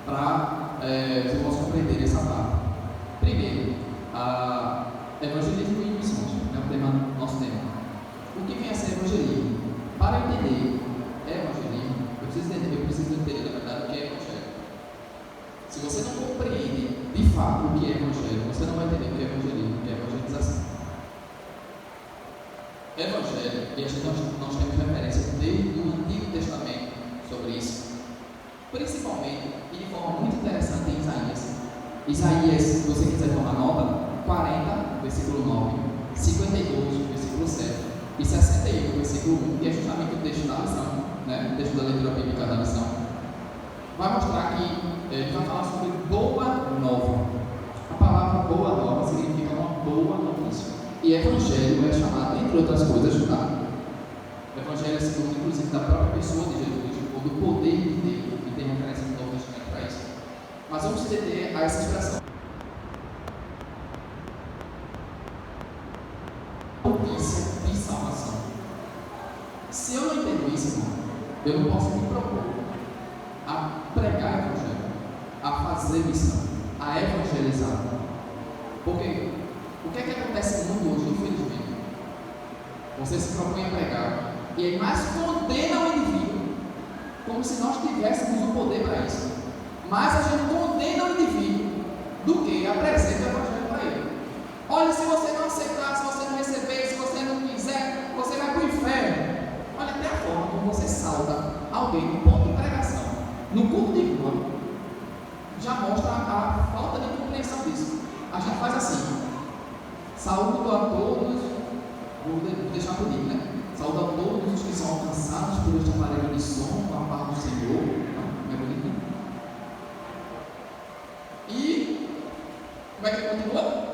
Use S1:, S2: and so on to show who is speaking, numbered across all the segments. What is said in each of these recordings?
S1: para vocês possam compreender essa parte. Primeiro, evangelismo e missões, nosso tema. O que vem a ser evangelismo? Para entender evangelismo, eu preciso entender, na verdade, o que é evangelho. Se você não compreende de fato o que é evangelho, você não vai entender o que é evangelismo, o que é evangelização. Evangelho, e nós temos referência desde o Antigo Testamento sobre isso, principalmente e de forma muito interessante em Isaías. Isaías, se você quiser tomar nota, 40, versículo 9, 52, versículo 7 e 61, versículo 1, que é justamente o texto da lição, né? O texto da leitura bíblica da lição, vai mostrar que ele vai falar sobre boa nova. A palavra boa nova significa uma boa notícia. E evangelho é chamado, entre outras coisas, tá? Evangelho é segundo, inclusive, da própria pessoa de Jesus, ou do poder de Deus, e tem referência no Novo Testamento para isso. Mas vamos entender a essa expressão. Notícia de salvação. Se eu não entendo isso, irmão, eu não posso me propor a pregar o evangelho, a fazer missão, a evangelizar. Porque o que é que acontece no mundo hoje, infelizmente? Você se propõe a pregar e aí mais condena o indivíduo, como se nós tivéssemos o poder para isso. Mas a gente condena o indivíduo do que apresenta o evangelho para ele. Olha, se você não aceitar, se você não receber, se você não quiser, você vai para o inferno. Olha, até a forma como você salta alguém no ponto de pregação, no culto de rua, já mostra a falta de compreensão disso. A gente faz assim: saúdo a todos, vou deixar bonito, né? Saúdo a todos os que são alcançados por este aparelho de som, com a paz do Senhor. Não é bonito? E como é que continua?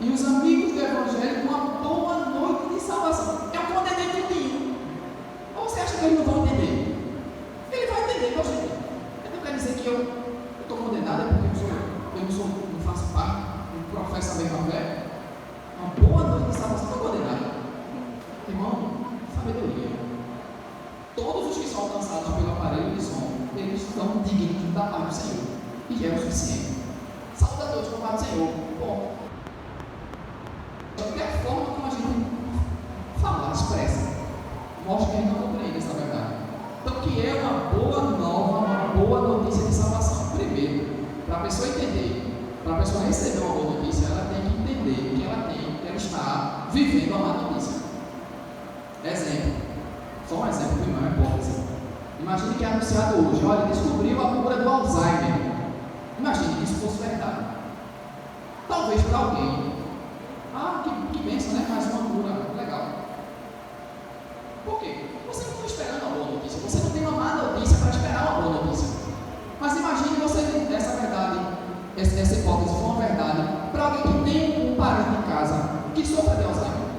S1: E os amigos do Evangelho com uma boa noite de salvação. Eu condenei tudinho. Ou você acha que eles não vão entender? Ele vai entender, meu gente. Eu não quero dizer que eu estou condenado, é porque não faço parte, não professo a mesma fé. Uma boa noite de salvação, estou condenado. Irmão, sabedoria. Todos os que são alcançados pelo aparelho de som, eles estão dignos da paz do Senhor. E é o suficiente. Saúde a todos com a paz do Senhor. Bom, de a forma como a gente fala, expressa, mostra que a gente não compreende essa verdade. Então, o que é uma boa nova, uma boa notícia de salvação? Primeiro, para a pessoa entender, para a pessoa receber uma boa notícia, ela tem que entender que ela está vivendo uma má notícia. Exemplo, só um exemplo, uma hipótese. Imagine que é anunciado hoje: olha, descobriu a cura do Alzheimer. Imagine que isso fosse verdade. Talvez para alguém, que bênção, né? Mais uma cura, legal. Por quê? Você não está esperando uma boa notícia, você não tem uma má notícia para esperar uma boa notícia. Mas imagine você ter essa verdade, essa hipótese for uma verdade, para alguém que tem um parente em casa que sofre de Alzheimer,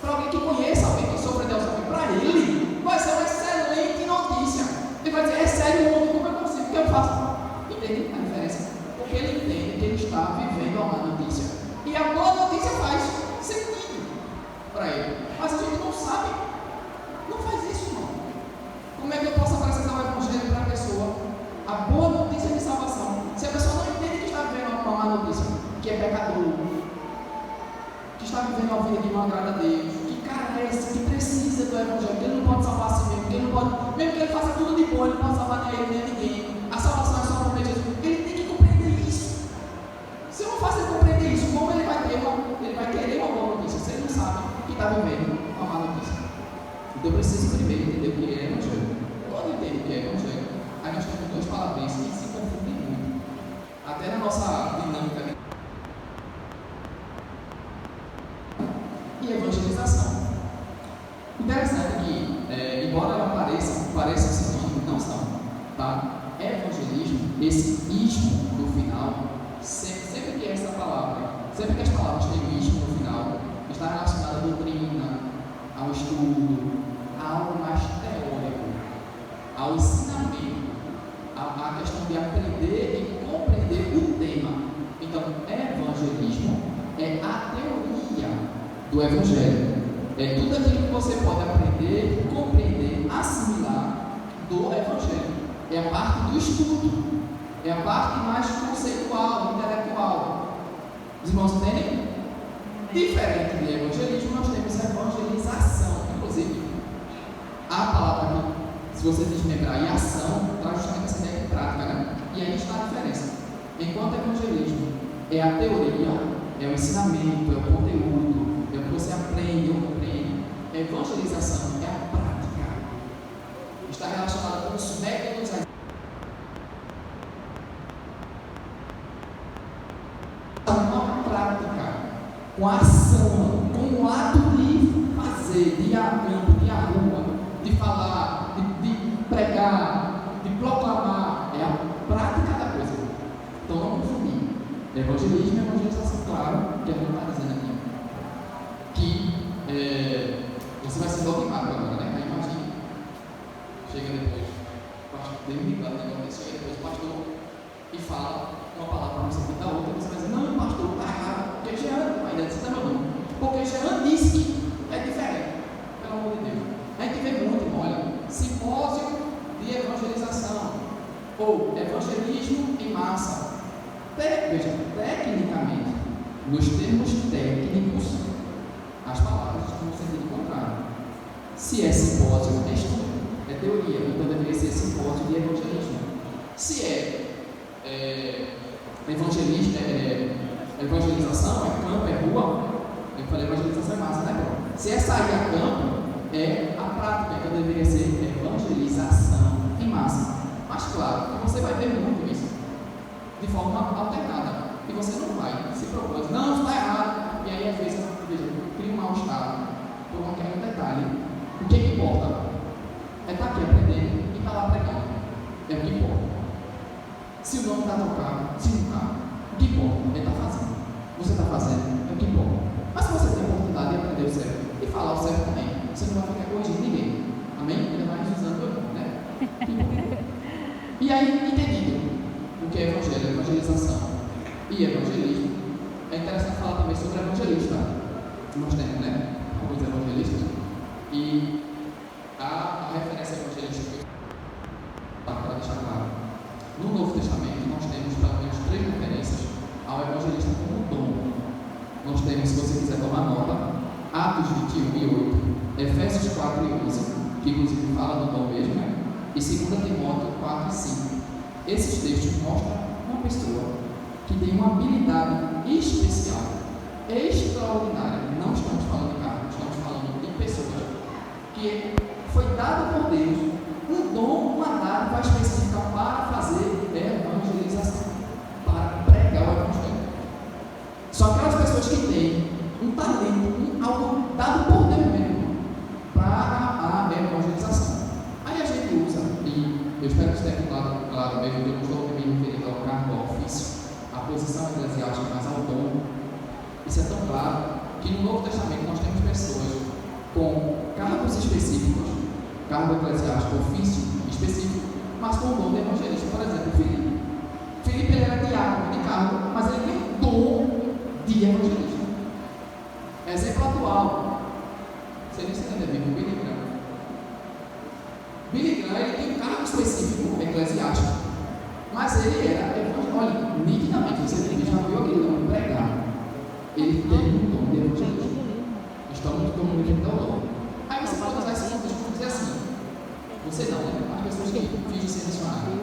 S1: para alguém que conheça alguém que sofre de Alzheimer, para ele vai ser uma excelente notícia. Ele vai dizer: é sério, como eu consigo, o que eu faço? Entende a diferença? Porque ele entende que ele está vivendo uma má notícia. E a boa notícia faz sentido para ele. Mas a gente não sabe. Não faz isso, irmão. Como é que eu posso apresentar o evangelho para a pessoa? A boa notícia de salvação. Se a pessoa não entende que está vivendo uma má notícia, que é pecador, que está vivendo uma vida que não agrada a Deus, que carece, que precisa do evangelho, que ele não pode salvar a si mesmo, que ele não pode, mesmo que ele faça tudo de bom, ele não pode salvar nem ele nem ninguém. A salvação é só por meio de Jesus. Ele tem que compreender isso. Se eu não faço ele compreender isso, como ele vai querer uma boa notícia, se ele não sabe que está vivendo uma má notícia? Então eu preciso primeiro entender o que é evangelho. Quando eu entendo o que é evangelho, aí nós temos duas palavrinhas que se confundem muito. Até na nossa dinâmica e evangelização. Interessante que, embora ela pareça sinônimo, não são, tá? Evangelismo, esse ismo no final, sempre que essa palavra, sempre que as palavras têm o ismo no final, está relacionada à doutrina, ao estudo, a algo mais teórico, ao ensinamento, à questão de aprender e compreender o tema. Então, evangelismo é a teoria do evangelho. É tudo aquilo que você pode aprender, compreender, assimilar do evangelho. é a parte do estudo, é a parte mais conceitual, intelectual. Os irmãos entendem? Diferente de evangelismo, nós temos evangelização. Inclusive, a palavra aqui, se você desmembrar, e ação, traz justamente essa ideia de prática, né? E aí está a diferença. Enquanto evangelismo é a teoria, é o ensinamento, é o conteúdo, é o que você aprende ou compreende, evangelização é a prática. Está relacionada com os métodos, uma prática, com a ação, com o ato de fazer, de ir a campo, de ir à rua, de falar, de pregar, de proclamar. É a prática da coisa. Então não confundir. Evangelismo e evangelização, claro, que a gente está dizendo aqui. Que você vai ser dogmático agora, né? Aí imagine, chega depois, o pastor, Deus me engano, chega depois o pastor e fala uma palavra para você da outra, você vai dizer, não, pastor, está errado, porque Jean, ainda disse, não, não, porque Jean disse que é diferente, pelo amor de Deus. A gente vê muito, olha, simpósio de evangelização, ou evangelismo em massa. Veja, tecnicamente, nos termos técnicos, as palavras estão no sentido contrário. Se é simpósio, é estudo, é teoria, então deveria ser simpósio de evangelismo. Se evangelização, é campo, é rua, eu falei evangelização é massa, né, Paulo? Se é sair a campo, é a prática, então deveria ser evangelização em massa. Mas claro, você vai ver muito isso de forma alternada, e você não vai se propor, não, está errado, e aí às vezes cria um mal-estar por qualquer detalhe. O que importa? É estar aqui aprendendo e estar lá pregando, é o que importa. Se o nome está tocado, se não está, o que importa? Ele está fazendo, você está fazendo, é o que importa. Mas se você tem a oportunidade de aprender o certo e falar o certo também, você não vai ficar corrigindo ninguém, amém? Ainda mais usando o nome, né? E aí, entendido o que é evangelho, evangelização e evangelismo, é interessante falar também sobre evangelista. Nós temos, né, alguns evangelistas, e a referência evangelística, para deixar claro, no Novo Testamento nós temos pelo menos 3 referências ao evangelista como dom. Nós temos, se você quiser tomar nota, Atos 21 e 8, Efésios 4 e 11, que inclusive fala do dom mesmo, né? E 2 Timóteo 4 e 5. Esses textos mostram uma pessoa que tem uma habilidade especial, extraordinária. Não estamos falando de cargo, estamos falando de pessoas que foi dado por Deus um dom, uma dádiva específica para fazer evangelização, para pregar o evangelho. Só aquelas pessoas que têm um talento, algo dado por Deus mesmo para a evangelização. Aí a gente usa, e eu espero que esteja claro mesmo, eu não estou me referindo ao cargo, ao ofício, à posição eclesiástica, mas ao dom. Isso é tão claro que no Novo Testamento nós temos pessoas com cargos específicos, cargo eclesiástico, ofício específico, mas com o dom de evangelista. Por exemplo, Filipe. Filipe ele era diácono de cargo, mas ele tem o dom de evangelista. Exemplo atual. Você nem se entende bem com Billy Graham. Billy Graham ele tem um cargo específico eclesiástico, mas ele era evangelista. Olha, nitidamente você já viu aquele homem pregar. Ele tem um dom de evangelista. Estamos comunicando o dom. Aí você pode usar esse contexto para dizer assim: você não, né? As pessoas que fingem ser missionário.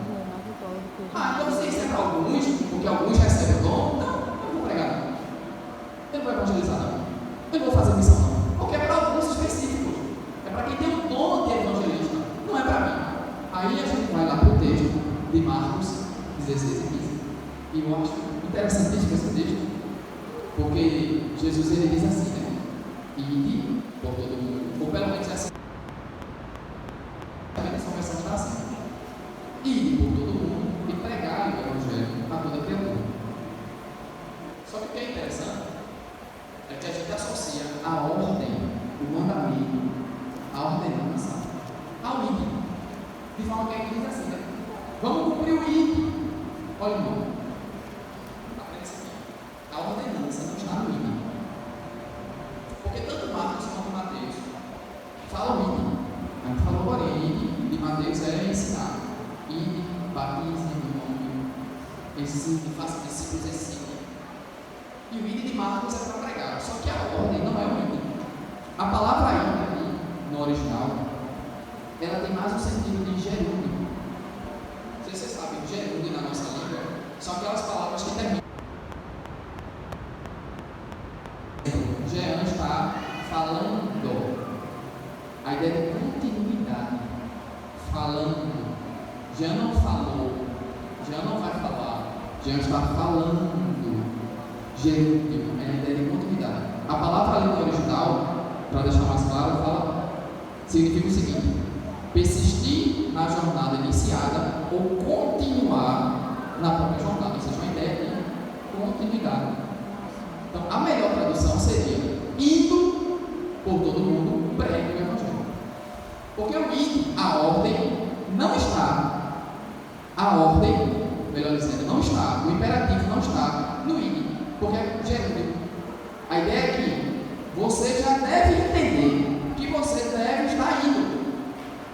S1: Então você isso é para alguns, porque alguns recebem o dom. Não, eu não vou pregar. Eu não vou evangelizar, não. Eu não vou fazer missão, não. Porque é para alguns específicos. É para quem tem o dom de evangelista. Não é para mim. Aí a gente vai lá para o texto de Marcos 16 e 15. E eu acho interessantíssimo esse texto, porque Jesus ele diz assim, né? Ide por todo mundo, ou pelo menos é assim. A versão está assim: ide por todo mundo e pregar o evangelho a toda criatura. Só que o que é interessante é que a gente associa a ordem, o mandamento, a ordenança ao ide. De forma que a gente diz assim, né? Vamos cumprir o ide. Olha, irmão, aprende isso aqui. A ordenança não está no ide. Porque tanto Marcos quanto Mateus falam ide. A gente falou, porém, ide de Mateus é ensinar. Ide ensine, faça discípulos, ensine. E o ide de Marcos é para pregar, só que a ordem não é o ide. A palavra ide ali, no original, ela tem mais o sentido de gerúndio. Não sei se vocês sabem, gerúndio na nossa língua são aquelas palavras que terminam. Jean está falando. A ideia de continuidade. Falando. Jean não falou. Jean não vai falar. Jean está falando. Gerúndio é a ideia de continuidade. A palavra ali no original, para deixar mais claro, significa o seguinte: persistir na jornada iniciada ou continuar na própria jornada. Ou seja, uma ideia de continuidade. Então, a melhor tradução seria indo por todo mundo, pregue o Evangelho. Porque o ide, a ordem, não está. A ordem, melhor dizendo, não está. O imperativo não está no ide. Porque, gente, a ideia é que você já deve entender que você deve estar indo.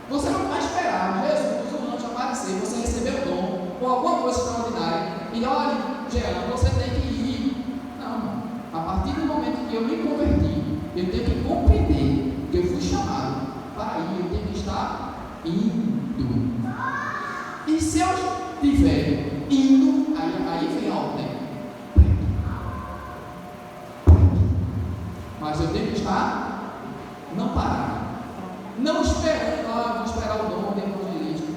S1: Você não vai esperar Jesus, o anjo aparecer, você receber o dom ou alguma coisa extraordinária e olha, Jean, você tem que ir. Não. A partir do momento que eu me converti, eu tenho que compreender que eu fui chamado para ir, eu tenho que estar indo. E se eu estiver indo, aí vem a ordem. Mas eu tenho que estar, não parar. Não esperando, vou esperar o dom de evangelista.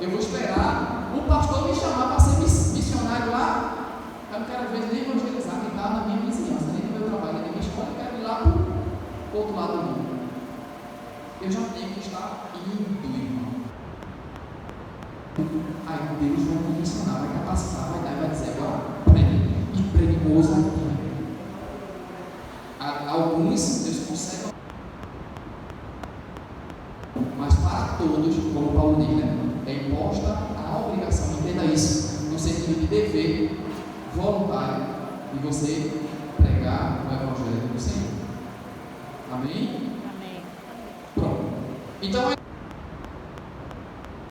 S1: Eu vou esperar o pastor me chamar para ser missionário lá. Eu não quero, às vezes, nem evangelizar quem está na minha vizinhança, nem no meu trabalho, nem na minha escola. Eu quero ir lá para o outro lado do mundo. Eu já tenho que estar indo, irmão. Aí Deus vai me ensinar, vai capacitar, vai dar e vai dizer: agora pregue. E pregue com ousadia. Alguns Deus consegue, mas para todos, como Paulo diz, né, é imposta a obrigação, entenda isso, no sentido de dever voluntário de você pregar o Evangelho do Senhor. Amém?
S2: Amém.
S1: Pronto. Então,